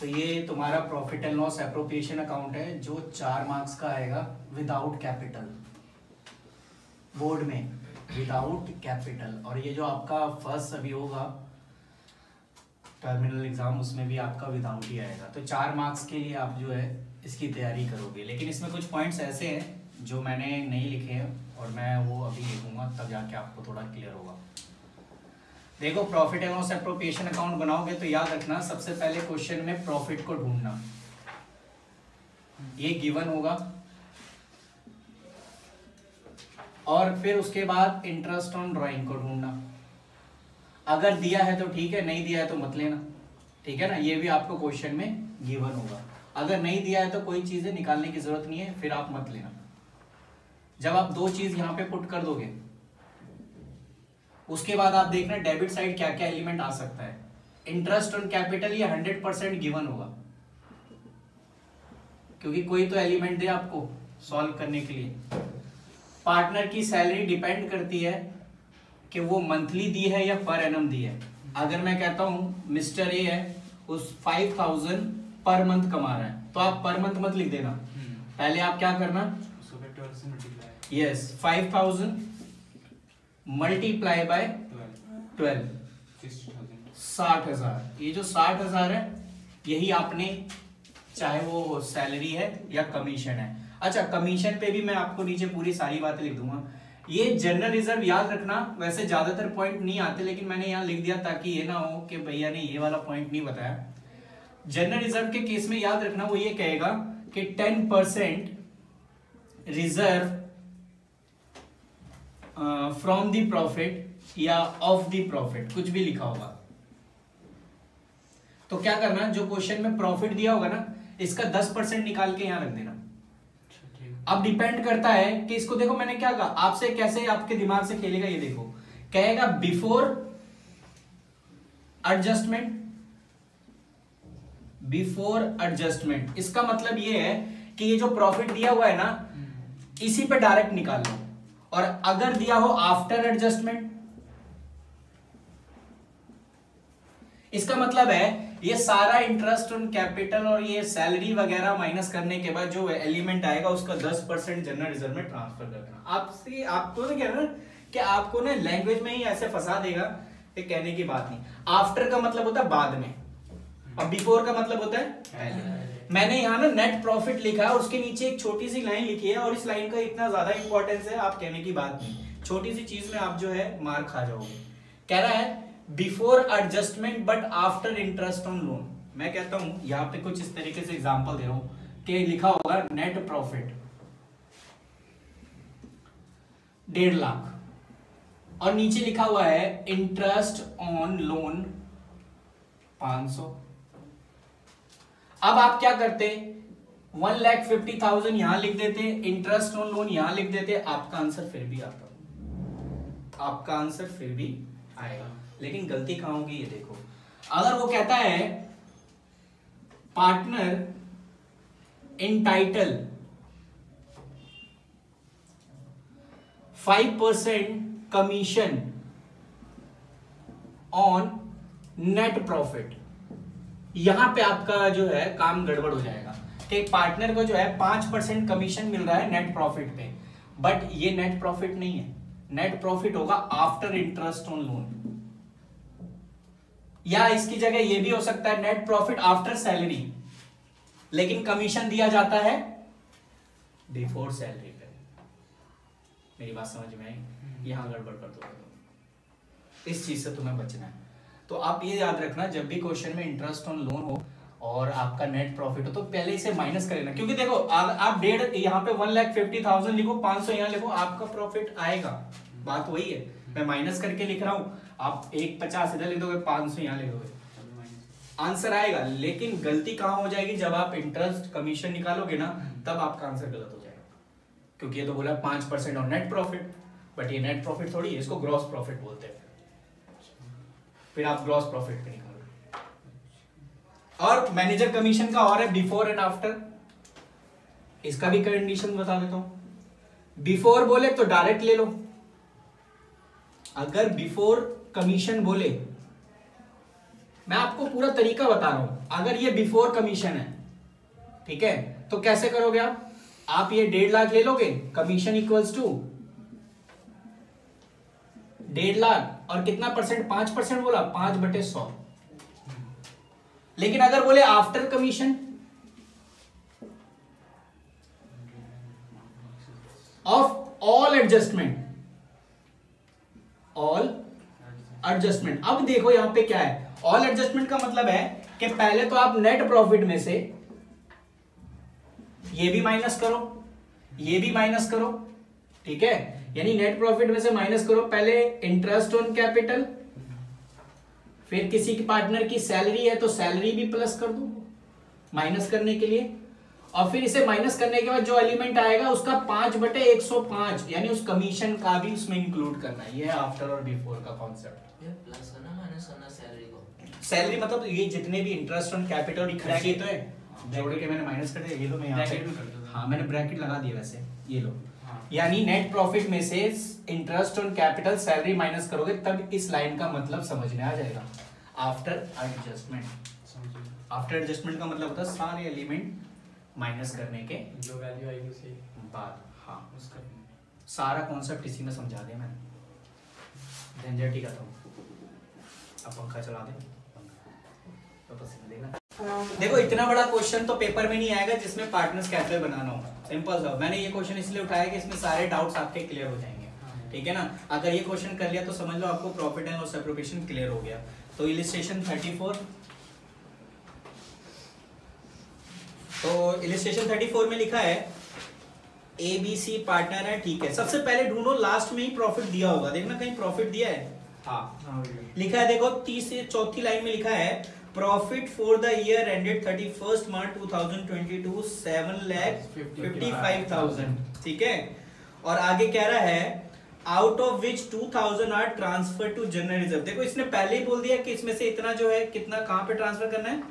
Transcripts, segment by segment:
तो ये तुम्हारा profit and loss appropriation account है जो 4 मार्क्स का आएगा विदाउट कैपिटल, बोर्ड में विदाउट कैपिटल। और ये जो आपका फर्स्ट अभी होगा टर्मिनल एग्जाम, उसमें भी आपका विदाउट ही आएगा। तो 4 मार्क्स के लिए आप जो है इसकी तैयारी करोगे, लेकिन इसमें कुछ पॉइंट्स ऐसे हैं जो मैंने नहीं लिखे हैं और मैं वो अभी लिखूंगा, तब जाके आपको थोड़ा क्लियर होगा। देखो, profit and loss appropriation account बनाओगे तो याद रखना, सबसे पहले क्वेश्चन में प्रॉफिट को ढूंढना, ये गिवन होगा, और फिर उसके बाद इंटरेस्ट ऑन ड्राइंग को ढूंढना। अगर दिया है तो ठीक है, नहीं दिया है तो मत लेना, ठीक है ना। ये भी आपको क्वेश्चन में गिवन होगा। अगर नहीं दिया है तो कोई चीजें निकालने की जरूरत नहीं है, फिर आप मत लेना। जब आप 2 चीज यहां पे पुट कर दोगे, उसके बाद आप देखना डेबिट साइड क्या क्या एलिमेंट आ सकता है। इंटरेस्ट ऑन कैपिटल ये 100% गिवन होगा, क्योंकि कोई तो एलिमेंट दे आपको सॉल्व करने के लिए। पार्टनर की सैलरी डिपेंड करती है कि वो मंथली दी है या पर एनम दी है। अगर मैं कहता हूं मिस्टर ए है, उस 5000 पर मंथ कमा रहा है, तो आप पर मंथ मत लिख देना, पहले आप क्या करना, यस 5000 मल्टीप्लाई बाय 12, 60,000। ये जो 60,000 है यही आपने, चाहे वो सैलरी है या कमीशन है। अच्छा, कमीशन पे भी मैं आपको नीचे पूरी सारी बातें लिख दूंगा। ये जनरल रिजर्व याद रखना, वैसे ज्यादातर पॉइंट नहीं आते, लेकिन मैंने यहाँ लिख दिया ताकि ये ना हो कि भैया ने ये वाला पॉइंट नहीं बताया। जनरल रिजर्व के केस में याद रखना, वो ये कहेगा कि 10% रिजर्व फ्रॉम द प्रॉफिट या ऑफ द प्रॉफिट, कुछ भी लिखा होगा। तो क्या करना, जो क्वेश्चन में प्रॉफिट दिया होगा ना, इसका 10% निकाल के यहां रख देना। अब डिपेंड करता है कि इसको, देखो मैंने क्या कहा आपसे, कैसे आपके दिमाग से खेलेगा ये देखो। कहेगा बिफोर एडजस्टमेंट, बिफोर एडजस्टमेंट, इसका मतलब ये है कि ये जो प्रॉफिट दिया हुआ है ना, इसी पे डायरेक्ट निकाल लो। और अगर दिया हो आफ्टर एडजस्टमेंट, इसका मतलब है ये सारा इंटरेस्ट ऑन कैपिटल और ये सैलरी वगैरह माइनस करने के बाद जो एलिमेंट आएगा उसका 10% जनरल रिजर्व में ट्रांसफर कर देना। आपसे आपको ना क्या ना कि आपको ना लैंग्वेज में ही ऐसे फंसा देगा कि कहने की बात नहीं। आफ्टर का मतलब होता है बाद में, और बिफोर का मतलब होता है पहले। मैंने यहाँ ना नेट प्रॉफिट लिखा है, उसके नीचे एक छोटी सी लाइन लिखी है, और इस लाइन का इतना ज्यादा इंपॉर्टेंस है, आप कहने की बात नहीं। छोटी सी चीज में आप जो है मार खा जाओगे। कह रहा है before adjustment but after interest on loan. मैं कहता हूं यहां पे कुछ इस तरीके से एग्जांपल दे रहा हूं कि लिखा होगा नेट प्रॉफिट 1.5 लाख, और नीचे लिखा हुआ है इंटरेस्ट ऑन लोन 500। अब आप क्या करते, 1,50,000 यहां लिख देते, इंटरेस्ट ऑन लोन यहां लिख देते, आपका आंसर फिर भी आता, आपका आंसर फिर भी आएगा। लेकिन गलती कहां होगी ये देखो। अगर वो कहता है partner entitle 5% commission on net profit, यहां पे आपका जो है काम गड़बड़ हो जाएगा कि पार्टनर को जो है 5% कमीशन मिल रहा है नेट प्रॉफिट पे, बट ये नेट प्रॉफिट नहीं है। नेट प्रॉफिट होगा आफ्टर इंटरेस्ट ऑन लोन, या इसकी जगह ये भी हो सकता है नेट प्रॉफिट आफ्टर सैलरी, लेकिन कमीशन दिया जाता है बिफोर सैलरी पे। मेरी बात समझ में आई? यहां गड़बड़ कर दो, इस चीज से तुम्हें बचना है। तो आप ये याद रखना, जब भी क्वेश्चन में इंटरेस्ट ऑन लोन हो और आपका नेट प्रॉफिट हो तो पहले इसे माइनस कर लेना, क्योंकि देखो आप 1.5 यहाँ पे 1,50,000 लिखो, 500 यहाँ लिखो, आपका प्रॉफिट आएगा। बात वही है, मैं माइनस करके लिख रहा हूं, आप 150 इधर लिख दोगे, 500 यहाँ लिख दोगे, आंसर आएगा। लेकिन गलती कहां हो जाएगी, जब आप इंटरेस्ट कमीशन निकालोगे ना, तब आपका आंसर गलत हो जाएगा, क्योंकि ये तो बोला 5% ऑन नेट प्रॉफिट, बट ये नेट प्रॉफिट थोड़ी है, इसको ग्रॉस प्रॉफिट बोलते हैं। फिर आप ग्रॉस प्रॉफिट पे निकालोगे। और मैनेजर कमीशन का और है बिफोर एंड आफ्टर, इसका भी कंडीशन बता देता हूं। बिफोर बोले तो डायरेक्ट ले लो, अगर बिफोर कमीशन बोले मैं आपको पूरा तरीका बता रहा हूं। अगर ये बिफोर कमीशन है, ठीक है, तो कैसे करोगे आप ये 1.5 लाख ले लोगे, कमीशन इक्वल्स टू 1.5 लाख और कितना परसेंट, 5% बोला, 5/100। लेकिन अगर बोले after commission of all adjustment, all adjustment, अब देखो यहां पे क्या है, ऑल एडजस्टमेंट का मतलब है कि पहले तो आप नेट प्रॉफिट में से ये भी माइनस करो, ये भी माइनस करो, ठीक है, यानी नेट प्रॉफिट में से माइनस करो पहले इंटरेस्ट ऑन कैपिटल, फिर किसी की पार्टनर की सैलरी है तो सैलरी भी प्लस कर दो माइनस करने के लिए, और फिर इसे माइनस करने के बाद जो एलिमेंट आएगा उसका 5/105 यानी उस कमीशन का भी उसमें इंक्लूड करना है। ये है आफ्टर और बिफोर का कॉन्सेप्ट। ये प्लस करना माइनस करना सैलरी को, सैलरी मतलब ये जितने भी इंटरेस्ट ऑन कैपिटल और खर्चे तो है जोड़ के मैंने माइनस कर दिया, ये लो मैं यहाँ पे, हाँ मैंने ब्रैकेट लगा दिया वैसे, ये लो, यानी नेट प्रॉफिट में से interest on capital salary minus करोगे तब इस लाइन का मतलब समझ में आ जाएगा। आफ्टर एडजस्टमेंट, आफ्टर एडजस्टमेंट का मतलब होता है सारे एलिमेंट माइनस करने के जो वैल्यू आएगी उसे बाद, हाँ उसका सारा कॉन्सेप्ट इसी में समझा दिया मैंने, झंझट ही का था। अब पंखा चला दे तो पसीना देगा। देखो इतना बड़ा क्वेश्चन तो पेपर में नहीं आएगा जिसमें पार्टनर्स कैपिटल बनाना हो, सिंपल सा। मैंने ये क्वेश्चन इसलिए उठाया कि इसमें सारे डाउट्स आपके क्लियर हो जाएंगे, ठीक है ना। अगर ये क्वेश्चन कर लिया तो समझ लो आपको profit and loss appropriation clear हो गया। तो इलिस्ट्रेशन 34, तो इलिस्ट्रेशन 34 में लिखा है ABC पार्टनर है, ठीक है। सबसे पहले ढूंढो लास्ट में ही प्रॉफिट दिया होगा, देखना कहीं प्रॉफिट दिया है, हाँ लिखा है, देखो 3 से 4थी लाइन में लिखा है profit for the year ended 31 March 2022 7,55,000, ठीक है। और आगे कह रहा है out of which 2,000 are transfer to general reserve. देखो इसने पहले ही बोल दिया कि इसमें से इतना जो है कितना कहां पे ट्रांसफर करना है,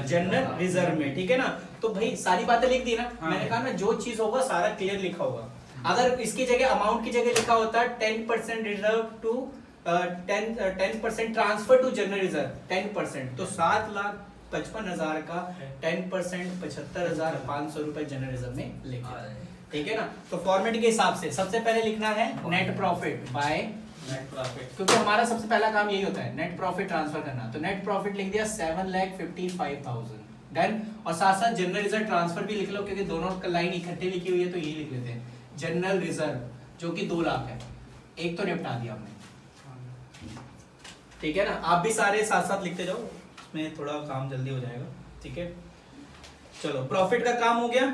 जनरल रिजर्व में, ठीक है ना। तो भाई सारी बातें लिख दी ना, मैंने कहा ना जो चीज होगा सारा क्लियर लिखा होगा। अगर इसकी जगह अमाउंट की जगह लिखा होता है 10% reserve to 10% transfer to general reserve 10%, तो 7,55,000 का 10% 75,500 रुपए जनरल रिजर्व में लिखा है, ठीक है ना। तो फॉर्मेट के हिसाब से सबसे पहले लिखना है net profit by net profit, क्योंकि हमारा सबसे पहला काम यही होता है नेट प्रॉफिट ट्रांसफर करना। तो नेट प्रॉफिट लिख दिया 7,55,000 डन, और साथ साथ जनरल रिजर्व ट्रांसफर भी लिख लो क्योंकि दोनों लाइन इकट्ठे लिखी हुई है तो यही लिख लेते हैं जनरल रिजर्व जो कि 2 लाख है, एक तो निपटा दिया हमने, ठीक है ना। आप भी सारे साथ साथ लिखते जाओ, इसमें थोड़ा काम जल्दी हो जाएगा, ठीक है। चलो प्रॉफिट का काम हो गया।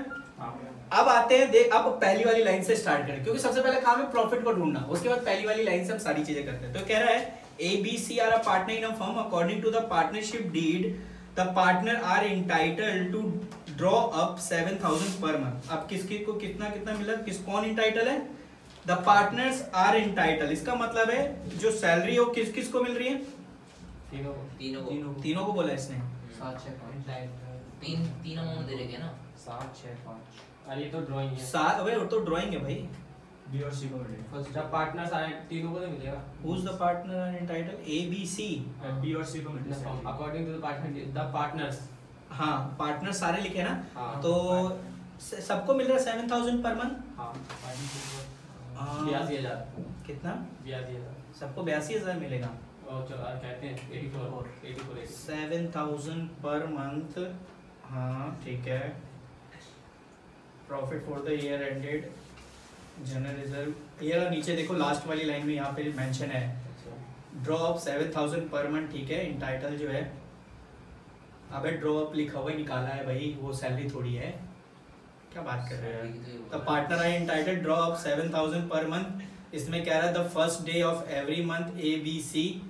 अब आते हैं देख, अब पहली वाली लाइन से स्टार्ट करें क्योंकि सबसे पहले काम है प्रॉफिट को ढूंढना, उसके बाद पहली वाली लाइन से हम सारी चीजें करते हैं। तो कह रहा है ABC are a partner in a firm according to the partnership deed the partner are entitled to draw up 7,000 per month. अब किसकी को कितना कितना मिला, किस कौन एंटाइटल है, द पार्टनर्स आर एंटाइटल। इसका मतलब है जो सैलरी हो किस किस को मिल रही है, तीनों को बोला इसने, 3 अमाउंट दे रखे ना 7, 6, 5। अरे ये तो ड्राइंग है, 7, अबे वो तो ड्राइंग है भाई। बी और सी को मिलेगा, फर्स्ट जब पार्टनर्स आए तीनों को तो मिलेगा। Who is the partner entitle, ABC, B और सी को मिलेगा अकॉर्डिंग टू द पार्टनर्स। हाँ पार्टनर सारे लिखे ना, हाँ, तो सबको मिल रहा है 7,000 पर मंथ। हाँ 82,000 कितना, 82,000 सबको 82,000 मिलेगा, और चलो कहते हैं 84 7,000 पर मंथ, हाँ ठीक है। Profit for the year ended general reserve, ये नीचे देखो लास्ट वाली लाइन में यहाँ पे मेंशन है ड्रॉ अप 7,000 पर मंथ, ठीक है। इंटाइटल जो है, अबे ड्रॉ अप लिखा हुआ निकाला है भाई, वो सैलरी थोड़ी है, क्या बात कर रहे हैं। The partner I entitle draw up 7,000 per month. इसमें कह रहा है the first day of every month ABC,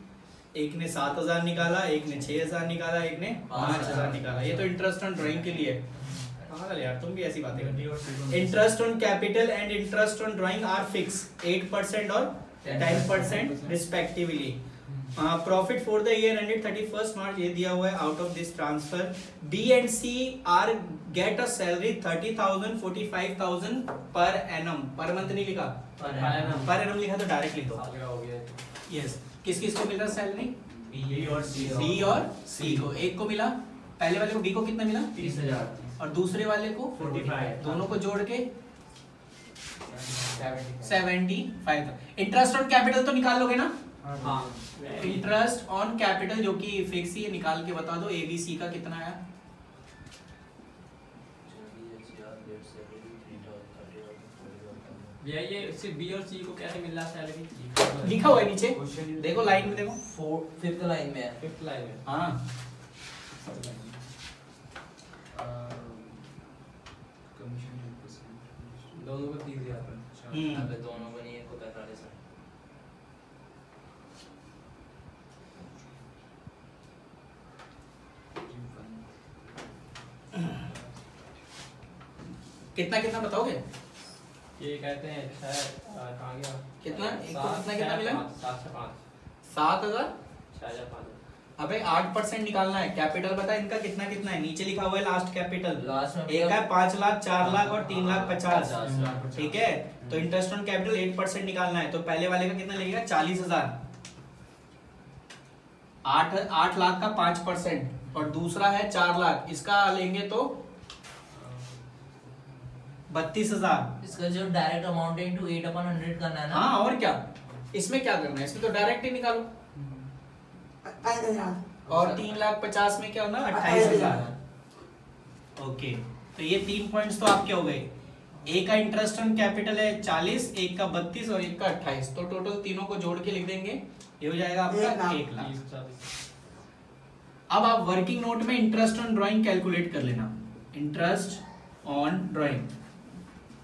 एक ने 7,000 निकाला, एक ने 6,000 निकाला, एक ने 5,000 निकाला। ये तो इंटरेस्ट ऑन ड्राइंग के लिए, पागल यार तुम भी ऐसी बातें करते हो। Interest on capital and interest on drawing are fix 8% और 10% respectively. Profit for the year ended 31 March ये दिया हुआ है। Out of this transfer B and C are get a salary 30,000 45,000 per annum, per month नहीं लिखा, per annum लिखा तो direct लिख दो। हो गया। यस, किस किस को मिल रहा है सैलरी, बी और सी बी और सी को, एक को मिला, पहले वाले को बी को कितना मिला 30,000 और दूसरे वाले को 45 दोनों को जोड़ के 75। इंटरेस्ट ऑन कैपिटल तो निकाल लोगे ना? हाँ इंटरेस्ट ऑन कैपिटल जो कि फिक्स ही है, निकाल के बता दो एबीसी का कितना आया। भैया ये सिर्फ बी और सी को कैसे मिल रहा है सैलरी? लिखा हुआ है नीचे, देखो लाइन में देखो, 5th लाइन में है। 5th लाइन में। हाँ दोनों को 30,000। अबे दोनों को नहीं, एक को 45 है। कितना कितना बताओगे? ये कहते हैं 6 कहाँ गया? कितना? एक को कितना मिला? 7 से 5 7,000। 6,500। अबे 8% निकालना है। कैपिटल बता इनका कितना कितना है, नीचे लिखा हुआ है लास्ट कैपिटल। लास्ट में एक है 5 लाख, 4 लाख और 3 लाख 50। 50। ठीक है, तो इंटरेस्ट ऑन कैपिटल 8% निकालना है। तो पहले वाले का कितना लगेगा 40,000। 8 लाख का 5% और दूसरा है 4 लाख, इसका लेंगे तो 32,000। इसका जो डायरेक्ट अमाउंट है इनटू 8/100 करना है ना। हाँ और क्या, इसमें क्या करना है, इसमें तो डायरेक्ट ही निकालो। और 3,50,000 में क्या होना 28,000। ओके, तो ये 3 पॉइंट्स तो आपके हो गए। एक का इंटरेस्ट ऑन कैपिटल है 40, एक का 32 और एक का 28, तो टोटल तीनों को जोड़ के लिख देंगे, ये हो जाएगा आपका 1 लाख। अब आप वर्किंग नोट में इंटरेस्ट ऑन ड्राइंग कैलकुलेट कर लेना। Interest on drawing,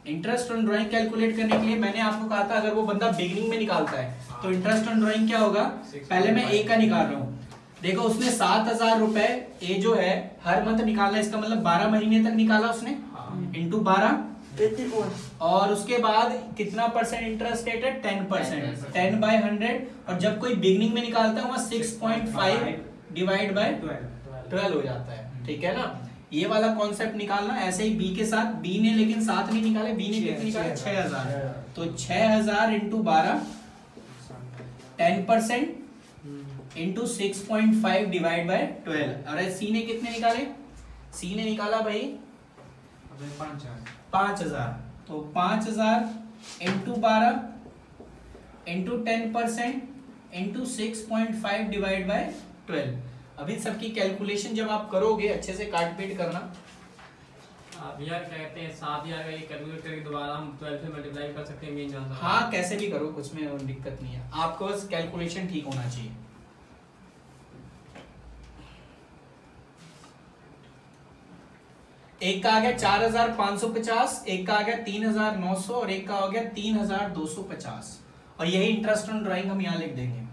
interest on drawing calculate करने के लिए मैंने आपको कहा था अगर वो बंदा बिगिनिंग में निकालता है तो इंटरेस्ट ऑन ड्राइंग क्या होगा, पहले मैं ए का निकाल रहा हूँ। देखो उसने 7,000 रुपए ए जो है हर मंथ निकाला, इसका मतलब 12 महीने तक निकाला उसने, इंटू 12 और उसके बाद कितना परसेंट इंटरेस्ट रेट है 10%, 10/100। और जब कोई बिगिनिंग में निकालता है वहां 6.5 डिवाइड बाय 12 हो जाता है। ठीक है ना, ये वाला कॉन्सेप्ट निकालना। ऐसे ही बी के साथ, बी ने लेकिन 7 नहीं निकाले, बी ने कितने निकाले 6,000, तो 6,000 इंटू 12 10% इंटू 6.5 डिवाइड बाय 12। और सी ने कितने निकाले, सी ने निकाला भाई 5,000, तो 5,000 into 12 into 10% into 6.5 divide by 12। अभी सबकी कैलकुलेशन जब आप करोगे अच्छे से काट पीट करना। आप यार क्या कहते हैं 7,000 का ये कैलकुलेट करके दोबारा हम 12 से मल्टीप्लाई कर सकते हैं मेन आंसर। हाँ कैसे भी करो, कुछ में दिक्कत नहीं है, आपको बस कैलकुलेशन ठीक होना चाहिए। एक का आ गया 4,550, एक का आ गया 3,900 और एक का हो गया 3,250। और यही इंटरेस्ट ऑन ड्राइंग हम यहाँ लिख देंगे।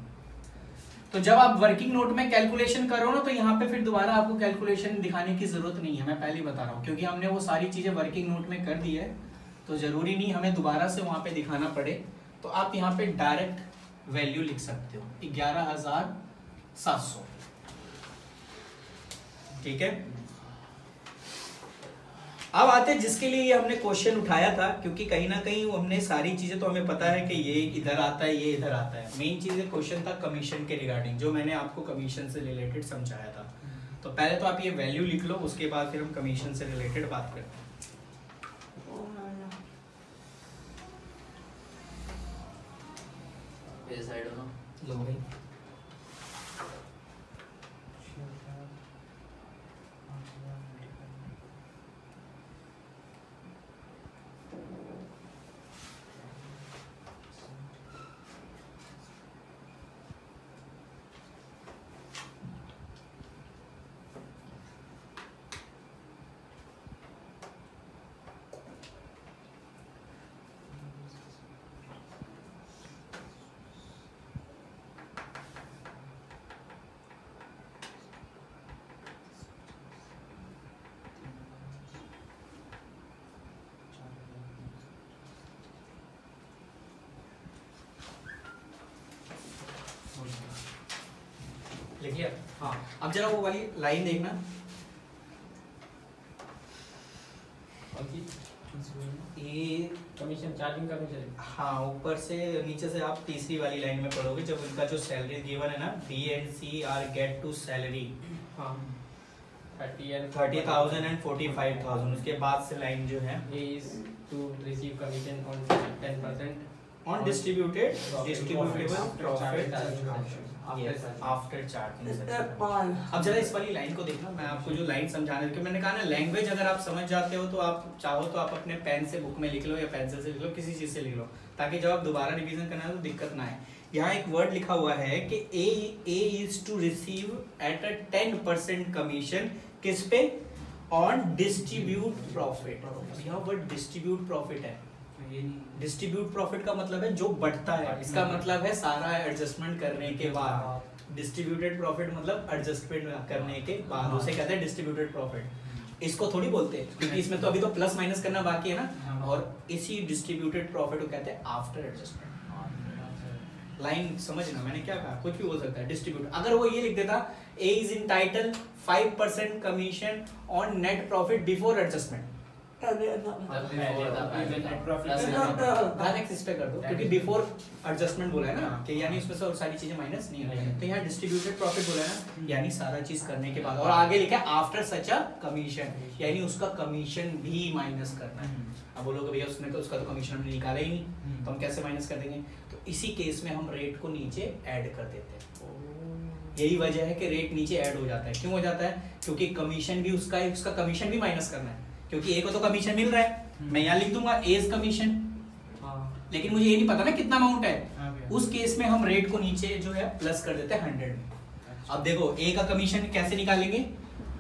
तो जब आप वर्किंग नोट में कैलकुलेशन करो ना तो यहाँ पे फिर दोबारा आपको कैलकुलेशन दिखाने की जरूरत नहीं है, मैं पहले ही बता रहा हूँ, क्योंकि हमने वो सारी चीजें वर्किंग नोट में कर दी है, तो जरूरी नहीं हमें दोबारा से वहां पे दिखाना पड़े। तो आप यहाँ पे डायरेक्ट वैल्यू लिख सकते हो 11,700। ठीक है, अब आते हैं जिसके लिए ये हमने क्वेश्चन उठाया था, क्योंकि कहीं ना कहीं हमने सारी चीजें तो हमें पता है कि ये इधर आता है, ये इधर आता है। मेन चीज क्वेश्चन था कमीशन के रिगार्डिंग, जो मैंने आपको कमीशन से रिलेटेड समझाया था। तो पहले तो आप ये वैल्यू लिख लो, उसके बाद फिर हम कमीशन से रिलेटेड बात करते हैं। साइड हो ना लो भाई, लिख लिया? हाँ अब जरा वो वाली लाइन देखना, ये कमीशन चार्जिंग कमीशन। हाँ, ऊपर से नीचे से आप तीसरी वाली लाइन में पढ़ोगे जब उनका जो सैलरी गिवन है ना, B and C are get to salary हाँ 30,000 and 45,000, उसके बाद से लाइन जो है is to receive commission on 10% on distributed Profit profit after after charging. अब जरा इस वाली लाइन को देखना, मैं आपको जो लाइन समझाने क्योंकि मैंने कहा ना, लैंग्वेज अगर आप समझ जाते हो तो आप चाहो तो आप अपने पेन से बुक में लिख लो या पेंसिल से लिख लो, किसी चीज से लिख लो, ताकि जब आप दोबारा रिवीजन करना है तो दिक्कत ना आए। यहाँ एक वर्ड लिखा हुआ है कि A is to receive at a 10% commission, किस पे? On distribute profit. यहाँ वर्ड डिस्ट्रीब्यूट प्रॉफिट है। डिस्ट्रीब्यूट प्रॉफिट का मतलब है जो बढ़ता है, इसका मतलब है सारा एडजस्टमेंट करने के बाद। डिस्ट्रीब्यूटेड प्रॉफिट मतलब एडजस्टमेंट करने के बाद, उसे कहते हैं डिस्ट्रीब्यूटेड प्रॉफिट। इसको थोड़ी बोलते हैं क्योंकि इसमें तो अभी तो प्लस माइनस करना बाकी है ना, और इसी डिस्ट्रीब्यूटेड प्रॉफिट को कहते हैं आफ्टर एडजस्टमेंट। लाइन समझना, मैंने क्या कहा, कुछ भी हो सकता है डिस्ट्रीब्यूट। अगर वो ये लिख देता A is in title 5% commission on net profit before adjustment, इस पे कर दो क्योंकि बिफोर एडजस्टमेंट बोला है ना, कि यानी इसमें से और सारी चीजें माइनस नहीं है। तो यहाँ डिस्ट्रीब्यूटेड प्रॉफिट बोला है ना, यानी सारा चीज करने के बाद, और आगे लिखा है आफ्टर सच अ कमीशन, यानी उसका कमीशन भी माइनस करना है। अब बोलोगे भैया उसने तो उसका तो कमीशन हमने निकाला ही नहीं, तो हम कैसे माइनस कर देंगे? तो इसी केस में हम रेट को नीचे ऐड कर देते हैं। यही वजह है कि रेट नीचे ऐड हो जाता है। क्यों हो जाता है? क्योंकि कमीशन भी उसका है, उसका कमीशन भी माइनस करना है, क्योंकि ए को तो कमीशन मिल रहा है, मैं यहाँ लिख दूंगा एज कमीशन, लेकिन मुझे ये नहीं पता ना कितना अमाउंट है। उस केस में हम रेट को नीचे जो है प्लस कर देते हैं 100 में। अब देखो ए का कमीशन कैसे निकालेंगे?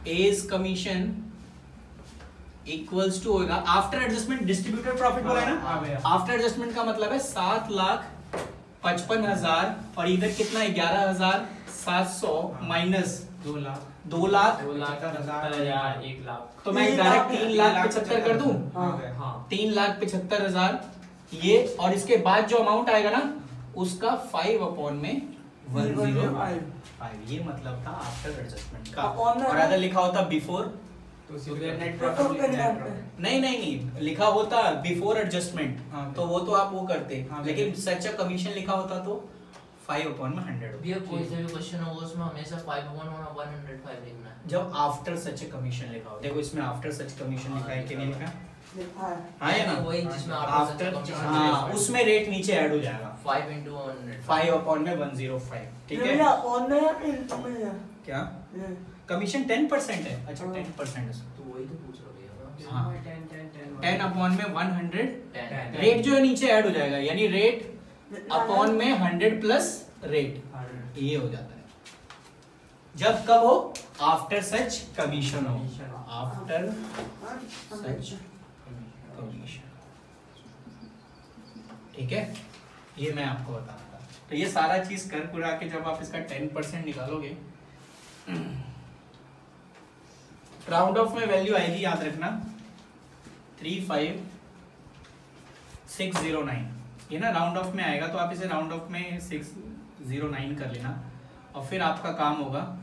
एज कमीशन इक्वल्स टू होगा आफ्टर एडजस्टमेंट डिस्ट्रीब्यूटेड प्रॉफिट बोला है ना, आफ्टर एडजस्टमेंट का मतलब है 7,55,000 और इधर कितना 11,700 माइनस 2,75,000, 1 लाख। तो मैं डायरेक्ट 3,75,000 कर दूं। हाँ 3,75,000 ये, और इसके बाद जो अमाउंट आएगा ना उसका 5/105, ये मतलब था आफ्टर एडजस्टमेंट का। और अगर लिखा होता बिफोर तो सीधे नेट प्रॉफिट, नहीं लिखा होता बिफोर एडजस्टमेंट तो वो तो आप वो करते, लेकिन सच अ कमीशन लिखा होता तो 5/100। भैया कोई सा भी क्वेश्चन हो उसमें हमेशा 5/105 लिखना है जब आफ्टर सच अ कमीशन लिखा हो। देखो इसमें आफ्टर सच कमीशन लिखा है कि नहीं लिखा? हाँ है ना, वही जिसमें आफ्टर, हाँ उसमें रेट नीचे ऐड हो जाएगा 5/100 5/105। ठीक है, क्या कमीशन 10% है? अच्छा 10% है, तो वही तो पूछ रहा हूं भैया। हाँ 10/100 10 रेट जो है नीचे ऐड हो जाएगा, यानी रेट अपॉन में 100 प्लस रेट, ये हो जाता है। जब कब हो? आफ्टर सच कमीशन हो, आफ्टर सच कमीशन। ठीक है, ये मैं आपको बताना था। तो ये सारा चीज कर पुरा के जब आप इसका 10% निकालोगे, राउंड ऑफ में वैल्यू आएगी, याद रखना 35609, ये ना राउंड ऑफ में आएगा, तो आप इसे राउंड ऑफ में 609 कर लेना। और फिर आपका काम होगा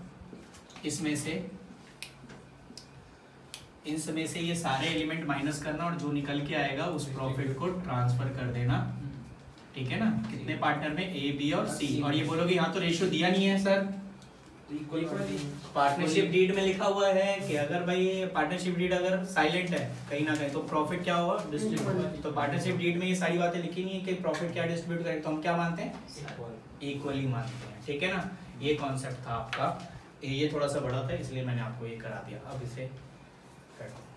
इसमें से ये सारे एलिमेंट माइनस करना, और जो निकल के आएगा उस प्रॉफिट को ट्रांसफर कर देना। ठीक है ना, कितने पार्टनर में? ए, बी और सी। और ये बोलोगे यहाँ तो रेशियो दिया नहीं है सर, पार्टनरशिप डीड में लिखा हुआ है कि अगर भाई पार्टनरशिप डीड अगर साइलेंट है कहीं ना कहीं तो प्रॉफिट क्या होगा? डिस्ट्रीब्यूट। तो पार्टनरशिप डीड में ये सारी बातें लिखी नहीं है कि प्रॉफिट क्या डिस्ट्रीब्यूट करें, तो हम क्या मानते हैं? इक्वली मानते हैं। ठीक है ना, ये कॉन्सेप्ट था आपका। ये थोड़ा सा बड़ा था इसलिए मैंने आपको ये करा दिया। अब इसे कर दो।